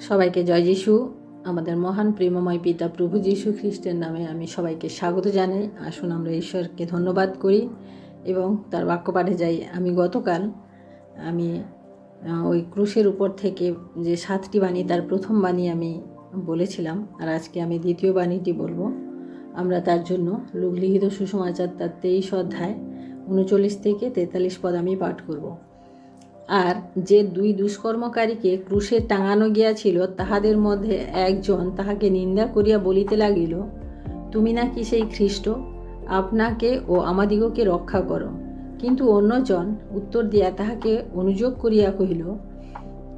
সবাইকে জয় যিশু। আমাদের মহান প্রেমময় পিতা প্রভু যীশু খ্রিস্টের নামে আমি সবাইকে স্বাগত জানাই। আসুন আমরা ঈশ্বরকে ধন্যবাদ করি এবং তার বাক্য পাঠে যাই। গতকাল আমি ওই ক্রুশের উপর থেকে যে 7টি বাণী, তার প্রথম বাণী আমি বলেছিলাম, আর আজকে আমি দ্বিতীয় বাণীটি বলবো। আমরা তার জন্য লূক লিখিত সুসমাচার তার 23 অধ্যায় 39 থেকে 43 পদ আমি পাঠ করব। আর যে দুই দুষ্কর্মকারীকে ক্রুশে টাঙানো গিয়াছিল, তাহাদের মধ্যে একজন তাহাকে নিন্দা করিয়া বলিতে লাগিল, তুমি নাকি সেই খ্রিস্ট, আপনাকে ও আমাদিগকে রক্ষা করো। কিন্তু অন্যজন উত্তর দিয়া তাহাকে অনুযোগ করিয়া কহিল,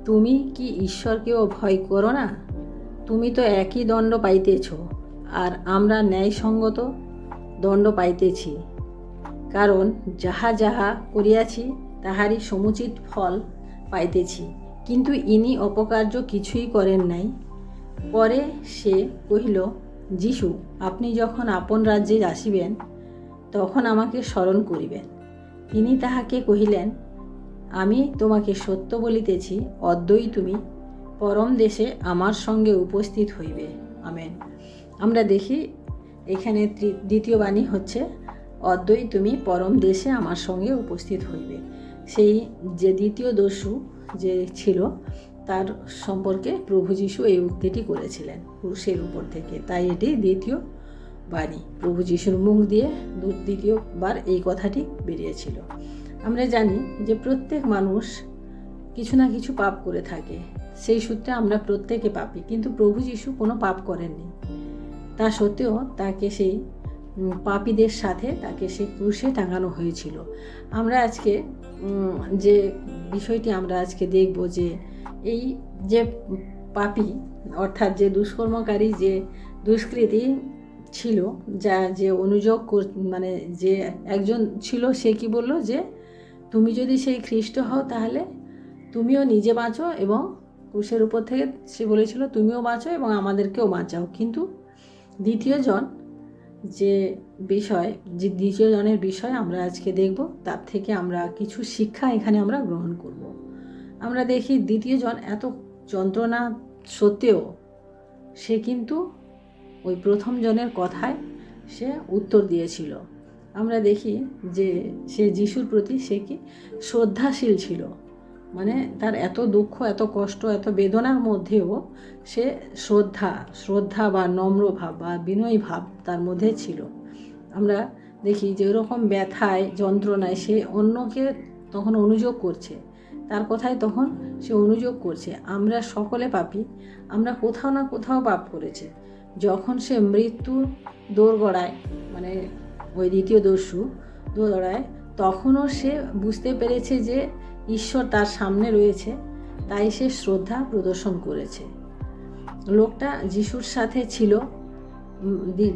তুমি কি ঈশ্বরকেও ভয় করো না? তুমি তো একই দণ্ড পাইতেছ, আর আমরা ন্যায়সঙ্গত দণ্ড পাইতেছি। কারণ যাহা যাহা করিয়াছি তাহারই সমুচিত ফল পাইতেছি, কিন্তু ইনি অপকার্য কিছুই করেন নাই। পরে সে কহিল, যিশু, আপনি যখন আপন রাজ্যে আসিবেন, তখন আমাকে স্মরণ করিবেন। তিনি তাহাকে কহিলেন, আমি তোমাকে সত্য বলিতেছি, অদ্যই তুমি পরম দেশে আমার সঙ্গে উপস্থিত হইবে। আমেন। আমরা দেখি এখানে দ্বিতীয় বাণী হচ্ছে, অদ্যই তুমি পরম দেশে আমার সঙ্গে উপস্থিত হইবে। সেই যে দ্বিতীয় দস্যু যে ছিল, তার সম্পর্কে প্রভু যীশু এই উক্তিটি করেছিলেন ক্রুশের উপর থেকে। তাই এটি দ্বিতীয় বাণী, প্রভু যীশুর মুখ দিয়ে দ্বিতীয়বার এই কথাটি বেরিয়েছিল। আমরা জানি যে প্রত্যেক মানুষ কিছু না কিছু পাপ করে থাকে, সেই সূত্রে আমরা প্রত্যেকে পাপী। কিন্তু প্রভু যীশু কোনো পাপ করেননি, তা সত্ত্বেও তাকে সেই পাপীদের সাথে তাকে সেই ক্রুশে টাঙানো হয়েছিল। আমরা আজকে যে বিষয়টি আমরা আজকে দেখব, যে এই যে পাপী অর্থাৎ যে দুষ্কর্মকারী, যে দুষ্কৃতী ছিল, যা যে অনুযোগ মানে যে একজন ছিল, সে কি বলল, যে তুমি যদি সেই খ্রিস্ট হও তাহলে তুমিও নিজে বাঁচো, এবং ক্রুশের উপর থেকে সে বলেছিল তুমিও বাঁচো এবং আমাদেরকেও বাঁচাও। কিন্তু দ্বিতীয়জনের বিষয় আমরা আজকে দেখব, তার থেকে আমরা কিছু শিক্ষা এখানে আমরা গ্রহণ করব। আমরা দেখি দ্বিতীয়জন এত যন্ত্রণা সত্ত্বেও সে কিন্তু ওই প্রথম জনের কথায় সে উত্তর দিয়েছিল। আমরা দেখি যে সে যিশুর প্রতি সে কি শ্রদ্ধাশীল ছিল, মানে তার এত দুঃখ, এত কষ্ট, এত বেদনার মধ্যেও সে শ্রদ্ধা বা নম্র ভাব বা বিনয়ী ভাব তার মধ্যে ছিল। আমরা দেখি যে ওরকম ব্যথায়, যন্ত্রণায় সে অন্যকে তখন অনুযোগ করছে, তার কথায় তখন সে অনুযোগ করছে। আমরা সকলে পাপী, আমরা কোথাও না কোথাও পাপ করেছি। যখন সে মৃত্যু দোরগোড়ায়, মানে ওই দ্বিতীয় দস্যু দোরগোড়ায়, তখনও সে বুঝতে পেরেছে যে ঈশ্বর তার সামনে রয়েছে, তাই সে শ্রদ্ধা প্রদর্শন করেছে। লোকটা যিশুর সাথে ছিল,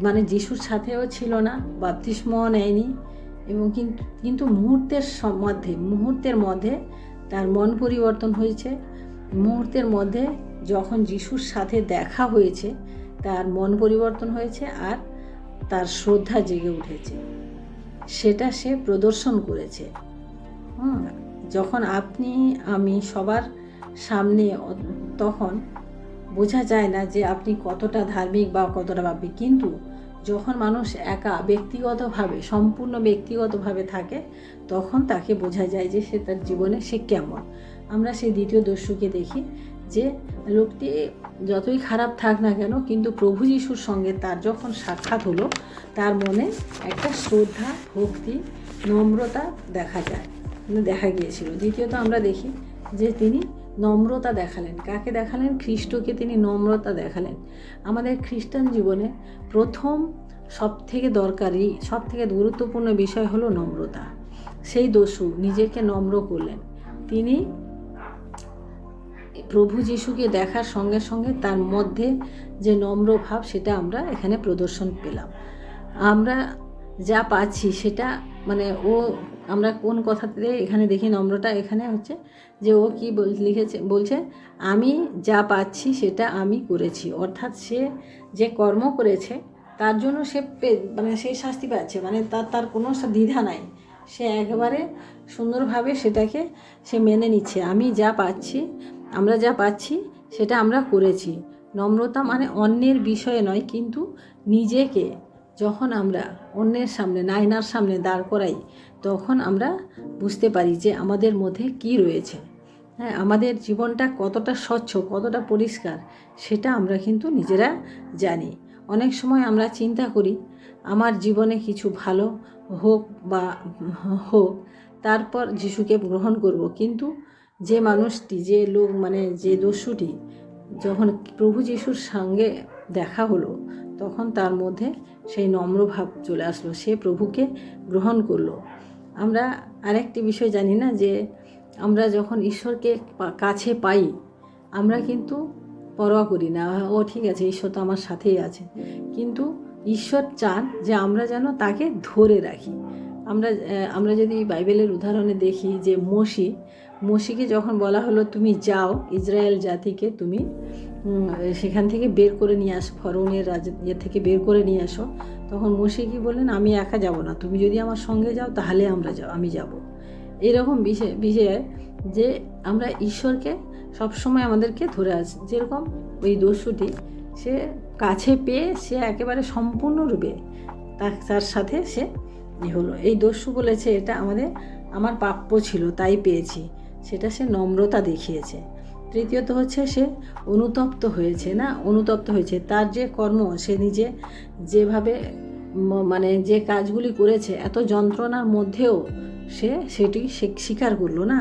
মানে যিশুর সাথেও ছিল না, বাপ্তিস্মও নেয়নি, এবং কিন্তু মুহূর্তের মধ্যে তার মন পরিবর্তন হয়েছে। মুহূর্তের মধ্যে যখন যিশুর সাথে দেখা হয়েছে, তার মন পরিবর্তন হয়েছে আর তার শ্রদ্ধা জেগে উঠেছে, সেটা সে প্রদর্শন করেছে। যখন আপনি আমি সবার সামনে, তখন বোঝা যায় না যে আপনি কতটা ধার্মিক বা কতটা পাপী। কিন্তু যখন মানুষ একা সম্পূর্ণ ব্যক্তিগতভাবে থাকে, তখন তাকে বোঝা যায় যে সে তার জীবনে সে কেমন। আমরা সেই দ্বিতীয় দস্যুকে দেখি যে লোকটি যতই খারাপ থাক না কেন, কিন্তু প্রভু যিশুর সঙ্গে তার যখন সাক্ষাৎ হলো, তার মনে একটা শ্রদ্ধা, ভক্তি, নম্রতা দেখা গিয়েছিল। দ্বিতীয়ত আমরা দেখি যে তিনি নম্রতা দেখালেন। কাকে দেখালেন? খ্রিস্টকে তিনি নম্রতা দেখালেন। আমাদের খ্রিস্টান জীবনে প্রথম সবথেকে দরকারি, সবথেকে গুরুত্বপূর্ণ বিষয় হলো নম্রতা। সেই দস্যু নিজেকে নম্র করলেন। তিনি প্রভু যিশুকে দেখার সঙ্গে সঙ্গে তার মধ্যে যে নম্র ভাব, সেটা আমরা এখানে প্রদর্শন পেলাম। আমরা যা পাচ্ছি সেটা, মানে আমরা কোন কথাতে এখানে দেখি নম্রতা, এখানে হচ্ছে যে ও কি বলছে, আমি যা পাচ্ছি সেটা আমি করেছি। অর্থাৎ সে যে কর্ম করেছে তার জন্য সে সেই শাস্তি পাচ্ছে, মানে তার কোনো দ্বিধা নাই। সে একেবারে সুন্দরভাবে সেটাকে সে মেনে নিচ্ছে। আমরা যা পাচ্ছি সেটা আমরা করেছি। নম্রতা মানে অন্যের বিষয়ে নয়, কিন্তু নিজেকে যখন আমরা অন্যের সামনে, আয়নার সামনে দাঁড় করাই, তখন আমরা বুঝতে পারি যে আমাদের মধ্যে কি রয়েছে। হ্যাঁ, আমাদের জীবনটা কতটা স্বচ্ছ, কতটা পরিষ্কার, সেটা আমরা কিন্তু নিজেরা জানি। অনেক সময় আমরা চিন্তা করি আমার জীবনে কিছু ভালো হোক বা হোক, তারপর যিশুকে গ্রহণ করব। কিন্তু যে মানুষটি, যে লোক, মানে যে দস্যুটি যখন প্রভু যিশুর সঙ্গে দেখা হলো, তখন তার মধ্যে সেই নম্রভাব চলে আসলো, সে প্রভুকে গ্রহণ করলো। আমরা আরেকটি বিষয় জানি না, যে আমরা যখন ঈশ্বরকে কাছে পাই, আমরা কিন্তু পরোয়া করি না, ও ঠিক আছে, ঈশ্বর তো আমার সাথেই আছে। কিন্তু ঈশ্বর চান যে আমরা যেন তাকে ধরে রাখি। আমরা যদি বাইবেলের উদাহরণে দেখি যে মসিকে যখন বলা হলো তুমি যাও, ইসরায়েল জাতিকে তুমি সেখান থেকে বের করে নিয়ে আসো, ফরৌনের রাজ্য থেকে বের করে নিয়ে আসো, তখন মসি কি বললেন, আমি একা যাব না, তুমি যদি আমার সঙ্গে যাও তাহলে আমি যাব। এরকম বিষয়ে যে আমরা ঈশ্বরকে সবসময় আমাদেরকে ধরে আছি। যেরকম ওই দস্যুটি, সে কাছে পেয়ে সে একেবারে সম্পূর্ণরূপে তার সাথে সে হলো। এই দস্যু বলেছে এটা আমার প্রাপ্য ছিল তাই পেয়েছি, সেটা সে নম্রতা দেখিয়েছে। তৃতীয়ত হচ্ছে সে অনুতপ্ত হয়েছে। তার যে কর্ম, সে নিজে যেভাবে মানে যে কাজগুলি করেছে, এত যন্ত্রণার মধ্যেও সে সেটি স্বীকার করলো না,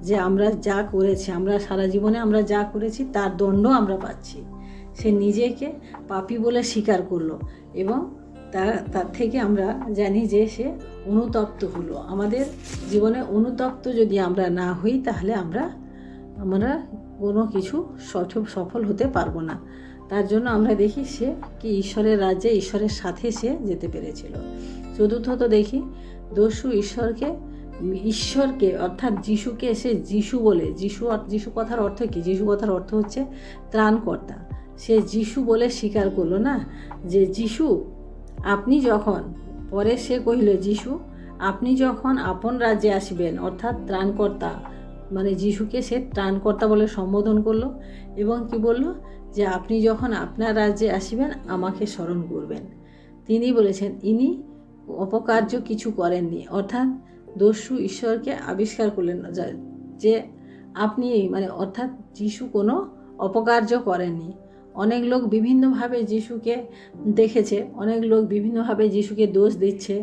যে আমরা যা করেছি, আমরা সারা জীবনে আমরা যা করেছি তার দণ্ড আমরা পাচ্ছি। সে নিজেকে পাপী বলে স্বীকার করলো, এবং তার থেকে আমরা জানি যে সে অনুতপ্ত হলো। আমাদের জীবনে অনুতপ্ত যদি আমরা না হই, তাহলে আমরা কোনো কিছু সফল হতে পারবো না। তার জন্য আমরা দেখি সে কি ঈশ্বরের রাজ্যে ঈশ্বরের সাথে সে যেতে পেরেছিল। চতুর্থত দেখি দস্যু ঈশ্বরকে অর্থাৎ যিশুকে সে যিশু বলে, যিশু কথার অর্থ কি? যিশু কথার অর্থ হচ্ছে ত্রাণকর্তা। সে যিশু বলে স্বীকার করলো না, যে যিশু আপনি যখন, পরে সে কহিল, যিশু আপনি যখন আপন রাজ্যে আসবেন, অর্থাৎ ত্রাণকর্তা, মানে যিশুকে সে ত্রাণকর্তা বলে সম্বোধন করলো, এবং কি বলল, যে আপনি যখন আপনার রাজ্যে আসবেন আমাকে স্মরণ করবেন। তিনি বলেছেন ইনি অপকার্য কিছু করেননি, অর্থাৎ দস্যু ঈশ্বরকে আবিষ্কার করলেন না যে আপনি, অর্থাৎ যিশু কোনো অপকার্য করেননি। অনেক লোক বিভিন্নভাবে যিশুকে দেখেছে, অনেক লোক বিভিন্নভাবে যিশুকে দোষ দিচ্ছে,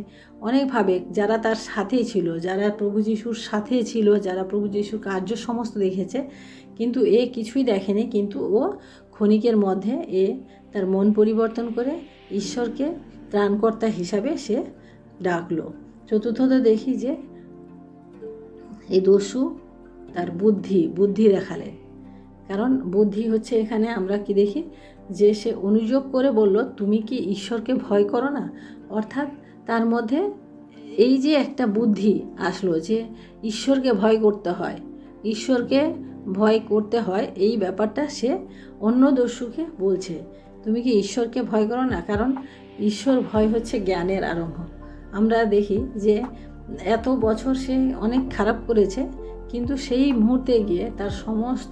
অনেকভাবে যারা তার সাথে ছিল, যারা প্রভু যিশুর সাথে ছিল, যারা প্রভু যিশুর কার্য সমস্ত দেখেছে, কিন্তু এ কিছুই দেখেনি। কিন্তু ও ক্ষণিকের মধ্যে তার মন পরিবর্তন করে ঈশ্বরকে ত্রাণকর্তা হিসাবে সে ডাকলো। চতুর্থত দেখি যে এই দস্যু তার বুদ্ধি দেখালেন। কারণ বুদ্ধি হচ্ছে, এখানে আমরা কি দেখি, যে সে অনুযোগ করে বলল তুমি কি ঈশ্বরকে ভয় করো না। অর্থাৎ তার মধ্যে এই যে একটা বুদ্ধি আসলো, যে ঈশ্বরকে ভয় করতে হয়, এই ব্যাপারটা সে অন্য দস্যুকে বলছে, তুমি কি ঈশ্বরকে ভয় করো না। কারণ ঈশ্বর ভয় হচ্ছে জ্ঞানের আরম্ভ। আমরা দেখি যে এত বছর সে অনেক খারাপ করেছে, কিন্তু সেই মুহূর্তে গিয়ে তার সমস্ত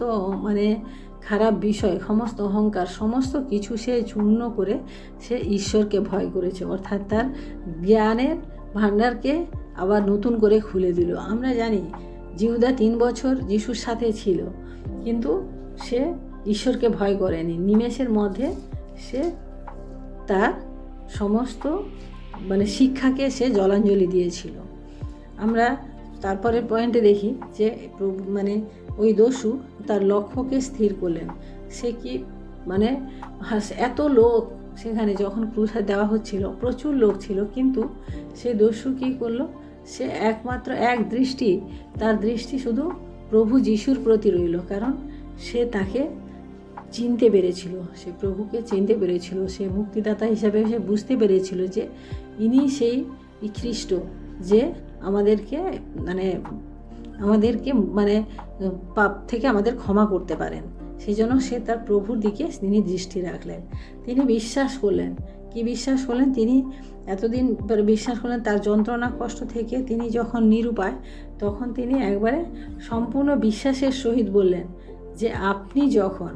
খারাপ বিষয়, সমস্ত অহংকার, সমস্ত কিছু সে চূর্ণ করে সে ঈশ্বরকে ভয় করেছে। অর্থাৎ তার জ্ঞানের ভাণ্ডারকে আবার নতুন করে খুলে দিল। আমরা জানি জিহুদা 3 বছর যিশুর সাথে ছিল, কিন্তু সে ঈশ্বরকে ভয় করেনি। নিমেষের মধ্যে সে তার সমস্ত শিক্ষাকে সে জলাঞ্জলি দিয়েছিল। আমরা তারপরের পয়েন্টে দেখি যে ওই দস্যু তার লক্ষ্যকে স্থির করলেন। সে কি এত লোক সেখানে যখন ক্রুশে দেওয়া হচ্ছিল, প্রচুর লোক ছিল, কিন্তু সে দস্যু কী করলো, সে একমাত্র তার দৃষ্টি শুধু প্রভু যিশুর প্রতি রইল। কারণ সে তাকে চিনতে পেরেছিল, সে প্রভুকে চিনতে পেরেছিল, সে মুক্তিদাতা হিসাবে সে বুঝতে পেরেছিল যে ইনি সেই খ্রিস্ট, যে আমাদেরকে পাপ থেকে আমাদের ক্ষমা করতে পারেন। সেই জন্য সে তার প্রভুর দিকে তিনি দৃষ্টি রাখলেন। তিনি বিশ্বাস করলেন। কি বিশ্বাস করলেন? তিনি এতদিন বিশ্বাস করলেন তার যন্ত্রণা কষ্ট থেকে তিনি যখন নিরুপায়, তখন তিনি একবারে সম্পূর্ণ বিশ্বাসের সহিত বললেন যে আপনি যখন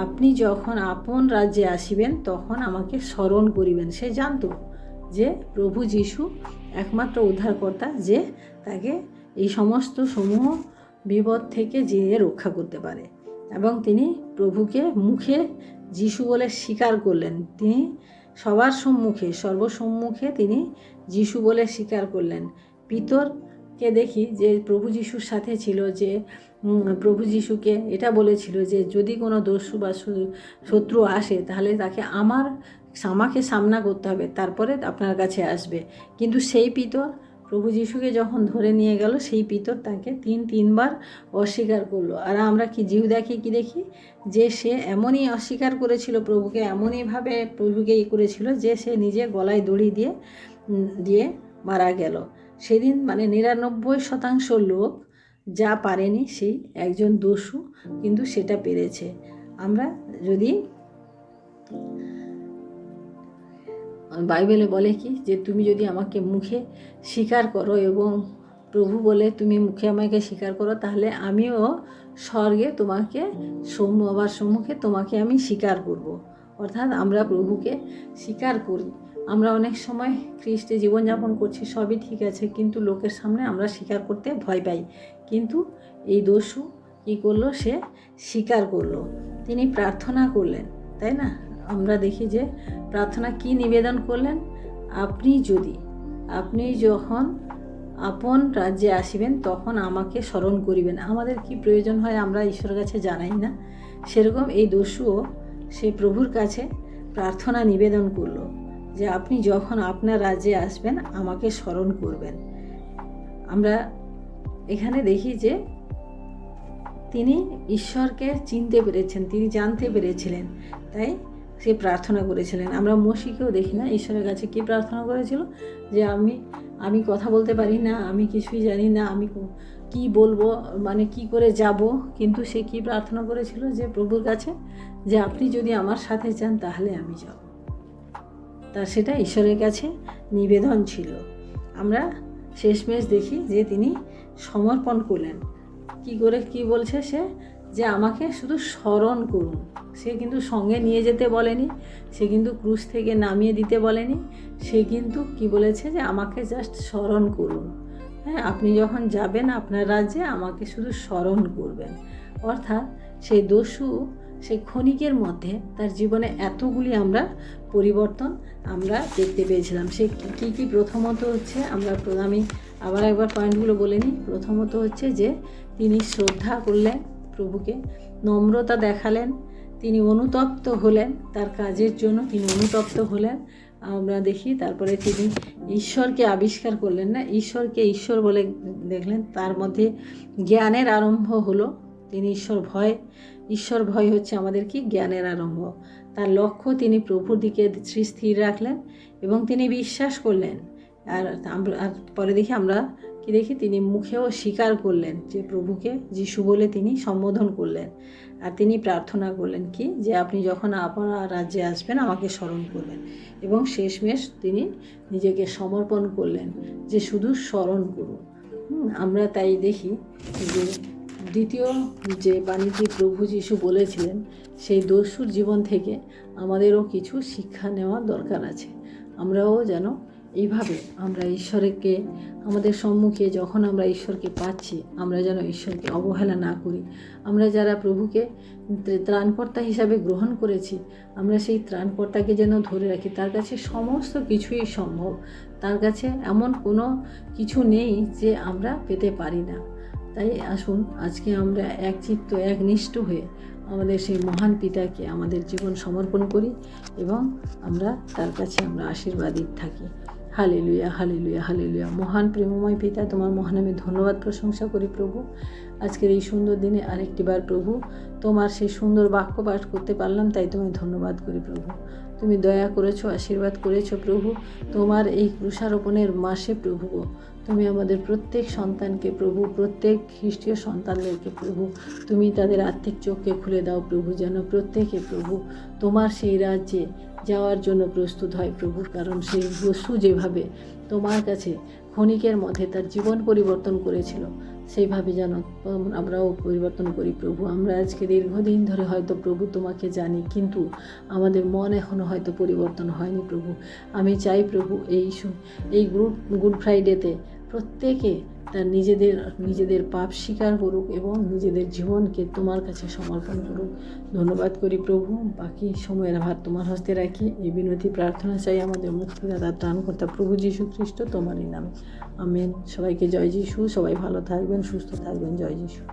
আপনি যখন আপন রাজ্যে আসিবেন তখন আমাকে স্মরণ করিবেন। সে জানতো যে প্রভু যীশু একমাত্র উদ্ধারকর্তা, যে তাকে এই সমস্ত সমূহ বিপদ থেকে যে রক্ষা করতে পারে। এবং তিনি প্রভুকে মুখে যীশু বলে স্বীকার করলেন। তিনি সবার সম্মুখে, সর্বসম্মুখে তিনি যীশু বলে স্বীকার করলেন। পিতরকে দেখি যে প্রভু যীশুর সাথে ছিল, যে প্রভু যীশুকে এটা বলেছিল যে যদি কোনো দস্যু বা শত্রু আসে তাহলে তাকে আমাকে সামনা করতে হবে, তারপরে আপনার কাছে আসবে। কিন্তু সেই পিতর প্রভু যীশুকে যখন ধরে নিয়ে গেল, সেই পিতর তাকে তিনবার অস্বীকার করলো। আর আমরা জিহুদাকে কি দেখি, যে সে এমনই অস্বীকার করেছিল প্রভুকে, এমনইভাবে প্রভুকে করেছিল যে সে নিজে গলায় দড়ি দিয়ে মারা গেল। সেদিন 99% লোক যা পারেনি, সেই একজন দস্যু কিন্তু সেটা পেরেছে। আমরা যদি বাইবেলে বলে কি, যে তুমি যদি আমাকে মুখে স্বীকার করো এবং প্রভু বলে তুমি মুখে আমাকে স্বীকার করো, তাহলে আমিও স্বর্গে তোমাকে সবার সম্মুখে তোমাকে আমি স্বীকার করব। অর্থাৎ আমরা প্রভুকে স্বীকার করি। আমরা অনেক সময় খ্রিস্টে জীবনযাপন করছি, সবই ঠিক আছে, কিন্তু লোকের সামনে আমরা স্বীকার করতে ভয় পাই। কিন্তু এই দস্যু কী করলো, সে স্বীকার করলো, তিনি প্রার্থনা করলেন, তাই না? আমরা দেখি যে প্রার্থনা কি নিবেদন করলেন, আপনি যখন আপন রাজ্যে আসিবেন তখন আমাকে স্মরণ করিবেন। আমাদের কি প্রয়োজন হয় আমরা ঈশ্বরের কাছে জানাই না, সেরকম এই দস্যুও সে প্রভুর কাছে প্রার্থনা নিবেদন করলো যে আপনি যখন আপনার রাজ্যে আসবেন আমাকে স্মরণ করবেন। আমরা এখানে দেখি যে তিনি ঈশ্বরকে চিনতে পেরেছেন, তিনি জানতে পেরেছিলেন, তাই সে প্রার্থনা করেছিলেন। আমরা মসিকেও দেখি না, ঈশ্বরের কাছে কি প্রার্থনা করেছিল, যে আমি কথা বলতে পারি না, আমি কিছুই জানি না, আমি কি বলবো, কি করে যাব, কিন্তু সে কি প্রার্থনা করেছিল, যে প্রভুর কাছে, যে আপনি যদি আমার সাথে যান তাহলে আমি যাব। তার সেটা ঈশ্বরের কাছে নিবেদন ছিল। আমরা শেষমেশ দেখি যে তিনি সমর্পণ করলেন। কি বলছে সে, যে আমাকে শুধু স্মরণ করুন। সে কিন্তু সঙ্গে নিয়ে যেতে বলেনি, সে কিন্তু ক্রুশ থেকে নামিয়ে দিতে বলেনি, সে কিন্তু কি বলেছে, যে আমাকে জাস্ট স্মরণ করুন। হ্যাঁ, আপনি যখন যাবেন আপনার রাজ্যে আমাকে শুধু স্মরণ করবেন। অর্থাৎ সেই দস্যু সেই ক্ষণিকের মধ্যে তার জীবনে এতগুলি আমরা পরিবর্তন আমরা দেখতে পেয়েছিলাম। সে কী প্রথমত হচ্ছে, আমি আবার একবার পয়েন্টগুলো বলে নিই। প্রথমত হচ্ছে যে তিনি শ্রদ্ধা করলেন প্রভুকে, নম্রতা দেখালেন, তিনি অনুতপ্ত হলেন, তার কাজের জন্য তিনি অনুতপ্ত হলেন। আমরা দেখি তারপরে তিনি ঈশ্বরকে আবিষ্কার করলেন, না ঈশ্বরকে ঈশ্বর বলে দেখলেন, তার মধ্যে জ্ঞানের আরম্ভ হলো। তিনি ঈশ্বর ভয় হচ্ছে আমাদের কি জ্ঞানের আরম্ভ। তার লক্ষ্য তিনি প্রভুর দিকে স্থির রাখলেন এবং তিনি বিশ্বাস করলেন। আর পরে দেখি আমরা কি দেখি, তিনি মুখেও স্বীকার করলেন যে প্রভুকে যীশু বলে তিনি সম্বোধন করলেন। আর তিনি প্রার্থনা করলেন কি, যে আপনি যখন আপনার রাজ্যে আসবেন আমাকে স্মরণ করবেন। এবং শেষমেশ তিনি নিজেকে সমর্পণ করলেন, যে শুধু স্মরণ করুন। আমরা তাই দেখি যে দ্বিতীয় যে বাণীটি প্রভু যীশু বলেছিলেন, সেই দস্যুর জীবন থেকে আমাদেরও কিছু শিক্ষা নেওয়া দরকার আছে। আমরাও যেন এইভাবে আমরা ঈশ্বরকে আমাদের সম্মুখে যখন আমরা ঈশ্বরকে পাচ্ছি, আমরা যেন ঈশ্বরকে অবহেলা না করি। আমরা যারা প্রভুকে ত্রাণকর্তা হিসাবে গ্রহণ করেছি, আমরা সেই ত্রাণকর্তাকে যেন ধরে রাখি। তার কাছে সমস্ত কিছুই সম্ভব, তার কাছে এমন কোনো কিছু নেই যে আমরা পেতে পারি না। তাই আসুন আজকে আমরা একচিত্ত একনিষ্ঠ হয়ে আমাদের সেই মহান পিতাকে আমাদের জীবন সমর্পণ করি এবং আমরা তার কাছে আমরা আশীর্বাদিত থাকি। Hallelujah, hallelujah, hallelujah. মহান প্রেমময় পিতা, তোমার মহান আমি ধন্যবাদ প্রশংসা করি প্রভু। আজকের এই সুন্দর দিনে আরেকটিবার প্রভু তোমার সেই সুন্দর বাক্য পাঠ করতে পারলাম, তাই তোমায় ধন্যবাদ করি প্রভু। তুমি দয়া করেছো, আশীর্বাদ করেছো প্রভু। তোমার এই ক্রুশারোপণের মাসে প্রভু তুমি আমাদের প্রত্যেক সন্তানকে প্রভু, প্রত্যেক খ্রিস্টীয় সন্তানদেরকে প্রভু তুমি তাদের আত্মিক চোখকে খুলে দাও প্রভু, যেন প্রত্যেকে প্রভু তোমার সেই রাজ্যে যাওয়ার জন্য প্রস্তুত হয় প্রভু। কারণ সেই দস্যু যেভাবে তোমার কাছে ক্ষণিকের মধ্যে তার জীবন পরিবর্তন করেছিল, সেইভাবে যেন আমরাও পরিবর্তন করি প্রভু। আমরা আজকে দীর্ঘদিন ধরে হয়তো প্রভু তোমাকে জানি, কিন্তু আমাদের মন এখনও হয়তো পরিবর্তন হয়নি প্রভু। আমি চাই প্রভু এই গুড ফ্রাইডেতে প্রত্যেকে তার নিজেদের পাপ স্বীকার করুক এবং নিজেদের জীবনকে তোমার কাছে সমর্পণ করুক। ধন্যবাদ করি প্রভু। বাকি সময়ের ভার তোমার হস্তে রাখি। এই বিনতি প্রার্থনা চাই আমাদের মুক্তিদাতা ত্রাণকর্তা প্রভু যীশু খ্রিস্ট তোমারই নামে, আমেন। সবাইকে জয় যীশু। সবাই ভালো থাকবেন, সুস্থ থাকবেন। জয় যীশু।